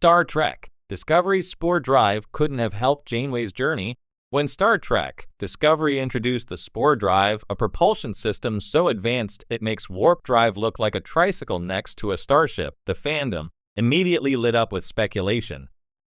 Star Trek: Discovery's Spore drive couldn't have helped Janeway's journey. When Star Trek: Discovery introduced the Spore drive, a propulsion system so advanced it makes warp drive look like a tricycle next to a starship, the fandom immediately lit up with speculation.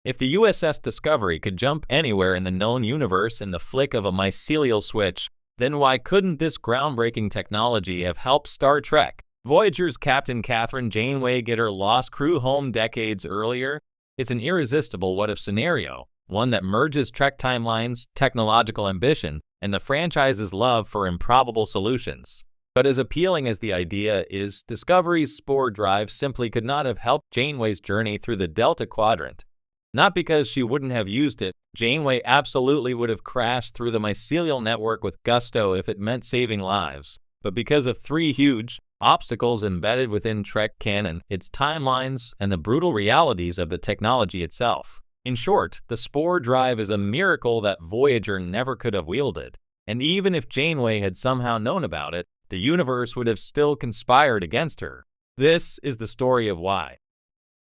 If the USS Discovery could jump anywhere in the known universe in the flick of a mycelial switch, then why couldn't this groundbreaking technology have helped Star Trek: Voyager's Captain Catherine Janeway get her lost crew home decades earlier? It's an irresistible what-if scenario, one that merges Trek timelines, technological ambition, and the franchise's love for improbable solutions. But as appealing as the idea is, Discovery's Spore drive simply could not have helped Janeway's journey through the Delta Quadrant. Not because she wouldn't have used it, Janeway absolutely would have crashed through the mycelial network with gusto if it meant saving lives, but because of three huge obstacles embedded within Trek canon, its timelines, and the brutal realities of the technology itself. In short, the Spore drive is a miracle that Voyager never could have wielded, and even if Janeway had somehow known about it, the universe would have still conspired against her. This is the story of why.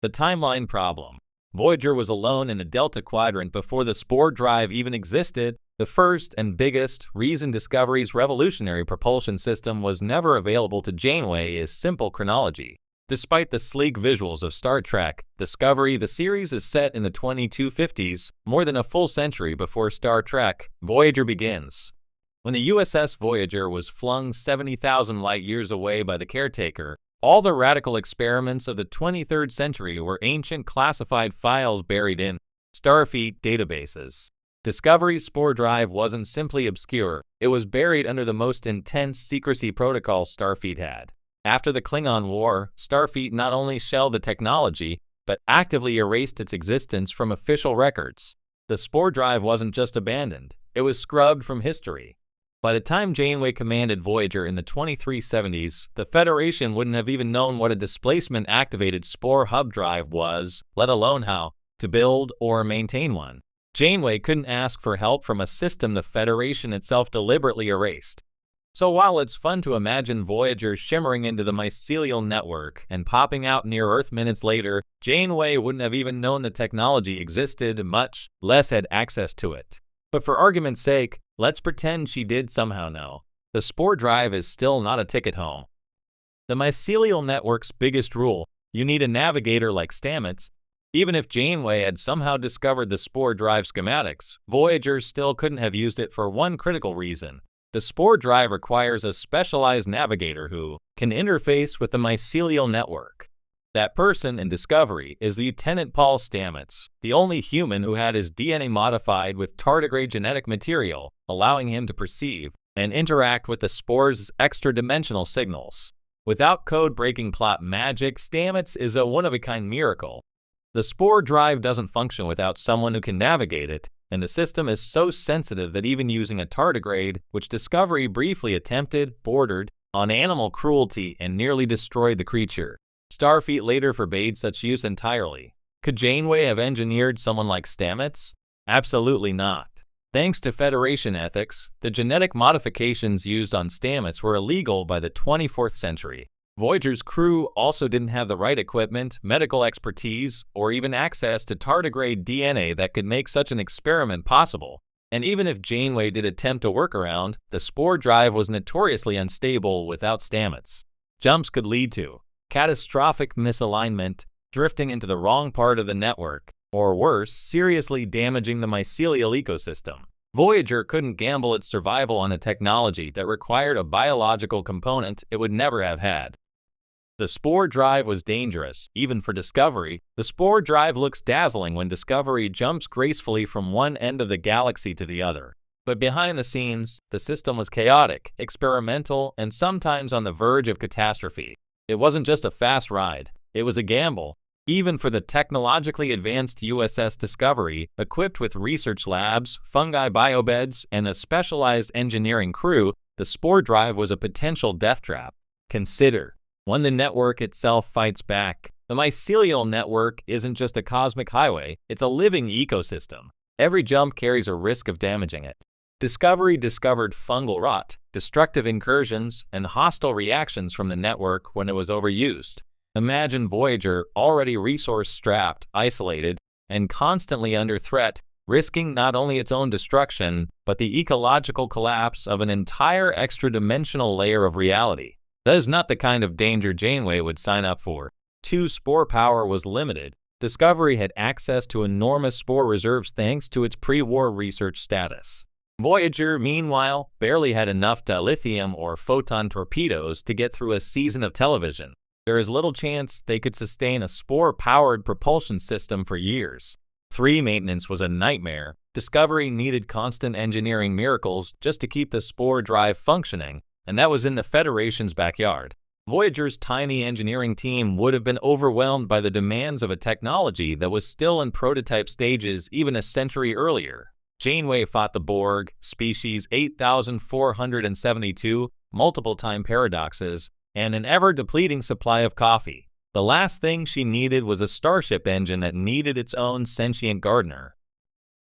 The timeline problem. Voyager was alone in the Delta Quadrant before the Spore drive even existed. The first and biggest reason Discovery's revolutionary propulsion system was never available to Janeway is simple chronology. Despite the sleek visuals of Star Trek: Discovery, the series is set in the 2250s, more than a full century before Star Trek: Voyager begins. When the USS Voyager was flung 70,000 light-years away by the caretaker, all the radical experiments of the 23rd century were ancient classified files buried in Starfleet databases. Discovery's Spore drive wasn't simply obscure, it was buried under the most intense secrecy protocol Starfleet had. After the Klingon War, Starfleet not only shelved the technology, but actively erased its existence from official records. The Spore drive wasn't just abandoned, it was scrubbed from history. By the time Janeway commanded Voyager in the 2370s, the Federation wouldn't have even known what a displacement-activated Spore hub drive was, let alone how to build or maintain one. Janeway couldn't ask for help from a system the Federation itself deliberately erased. So while it's fun to imagine Voyager shimmering into the mycelial network and popping out near Earth minutes later, Janeway wouldn't have even known the technology existed, much less had access to it. But for argument's sake, let's pretend she did somehow know. The Spore drive is still not a ticket home. The mycelial network's biggest rule: you need a navigator like Stamets. Even if Janeway had somehow discovered the Spore drive schematics, Voyager still couldn't have used it for one critical reason. The Spore drive requires a specialized navigator who can interface with the mycelial network. That person in Discovery is Lieutenant Paul Stamets, the only human who had his DNA modified with tardigrade genetic material, allowing him to perceive and interact with the Spore's extra-dimensional signals. Without code-breaking plot magic, Stamets is a one-of-a-kind miracle. The Spore drive doesn't function without someone who can navigate it, and the system is so sensitive that even using a tardigrade, which Discovery briefly attempted, bordered on animal cruelty and nearly destroyed the creature. Starfleet later forbade such use entirely. Could Janeway have engineered someone like Stamets? Absolutely not. Thanks to Federation ethics, the genetic modifications used on Stamets were illegal by the 24th century. Voyager's crew also didn't have the right equipment, medical expertise, or even access to tardigrade DNA that could make such an experiment possible. And even if Janeway did attempt a workaround, the Spore drive was notoriously unstable without Stamets. Jumps could lead to catastrophic misalignment, drifting into the wrong part of the network, or worse, seriously damaging the mycelial ecosystem. Voyager couldn't gamble its survival on a technology that required a biological component it would never have had. The Spore drive was dangerous, even for Discovery. The Spore drive looks dazzling when Discovery jumps gracefully from one end of the galaxy to the other. But behind the scenes, the system was chaotic, experimental, and sometimes on the verge of catastrophe. It wasn't just a fast ride, it was a gamble. Even for the technologically advanced USS Discovery, equipped with research labs, fungi biobeds, and a specialized engineering crew, the Spore drive was a potential death trap. Consider, when the network itself fights back. The mycelial network isn't just a cosmic highway, it's a living ecosystem. Every jump carries a risk of damaging it. Discovery discovered fungal rot, destructive incursions, and hostile reactions from the network when it was overused. Imagine Voyager, already resource-strapped, isolated, and constantly under threat, risking not only its own destruction, but the ecological collapse of an entire extra-dimensional layer of reality. That is not the kind of danger Janeway would sign up for. 2. Spore power was limited. Discovery had access to enormous spore reserves thanks to its pre-war research status. Voyager, meanwhile, barely had enough dilithium or photon torpedoes to get through a season of television. There is little chance they could sustain a spore-powered propulsion system for years. 3. Maintenance was a nightmare. Discovery needed constant engineering miracles just to keep the spore drive functioning, and that was in the Federation's backyard. Voyager's tiny engineering team would have been overwhelmed by the demands of a technology that was still in prototype stages even a century earlier. Janeway fought the Borg, species 8472, multiple time paradoxes, and an ever-depleting supply of coffee. The last thing she needed was a starship engine that needed its own sentient gardener.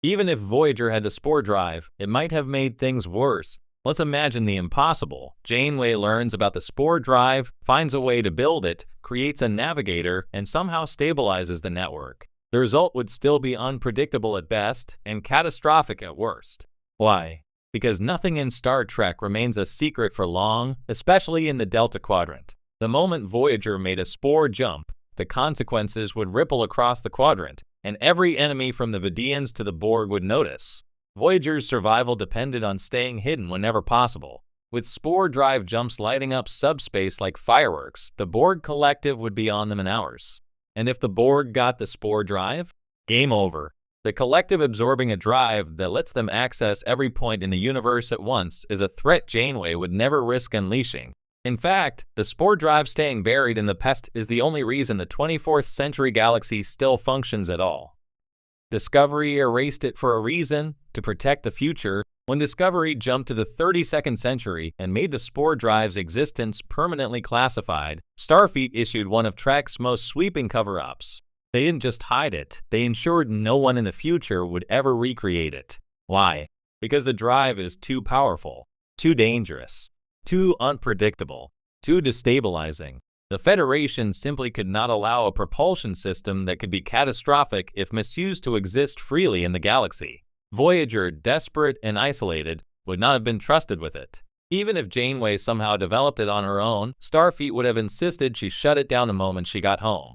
Even if Voyager had the spore drive, it might have made things worse. Let's imagine the impossible. Janeway learns about the spore drive, finds a way to build it, creates a navigator, and somehow stabilizes the network. The result would still be unpredictable at best and catastrophic at worst. Why? Because nothing in Star Trek remains a secret for long, especially in the Delta Quadrant. The moment Voyager made a spore jump, the consequences would ripple across the quadrant, and every enemy from the Vidians to the Borg would notice. Voyager's survival depended on staying hidden whenever possible. With spore drive jumps lighting up subspace like fireworks, the Borg collective would be on them in hours. And if the Borg got the spore drive, game over. The collective absorbing a drive that lets them access every point in the universe at once is a threat Janeway would never risk unleashing. In fact, the spore drive staying buried in the past is the only reason the 24th century galaxy still functions at all. Discovery erased it for a reason, to protect the future. When Discovery jumped to the 32nd century and made the spore drive's existence permanently classified, Starfleet issued one of Trek's most sweeping cover-ups. They didn't just hide it, they ensured no one in the future would ever recreate it. Why? Because the drive is too powerful, too dangerous, too unpredictable, too destabilizing. The Federation simply could not allow a propulsion system that could be catastrophic if misused to exist freely in the galaxy. Voyager, desperate and isolated, would not have been trusted with it. Even if Janeway somehow developed it on her own, Starfleet would have insisted she shut it down the moment she got home.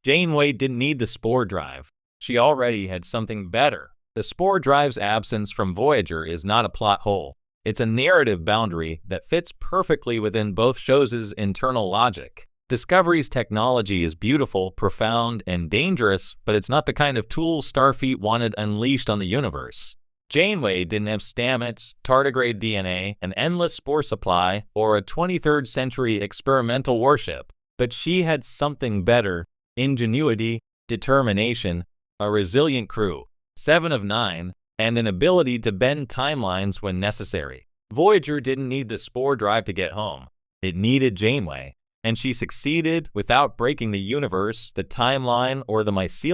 Janeway didn't need the spore drive. She already had something better. The spore drive's absence from Voyager is not a plot hole. It's a narrative boundary that fits perfectly within both shows' internal logic. Discovery's technology is beautiful, profound, and dangerous, but it's not the kind of tool Starfleet wanted unleashed on the universe. Janeway didn't have stamets, tardigrade DNA, an endless spore supply, or a 23rd century experimental warship. But she had something better: ingenuity, determination, a resilient crew, 7 of 9, and an ability to bend timelines when necessary. Voyager didn't need the spore drive to get home. It needed Janeway. And she succeeded without breaking the universe, the timeline, or the mycelium.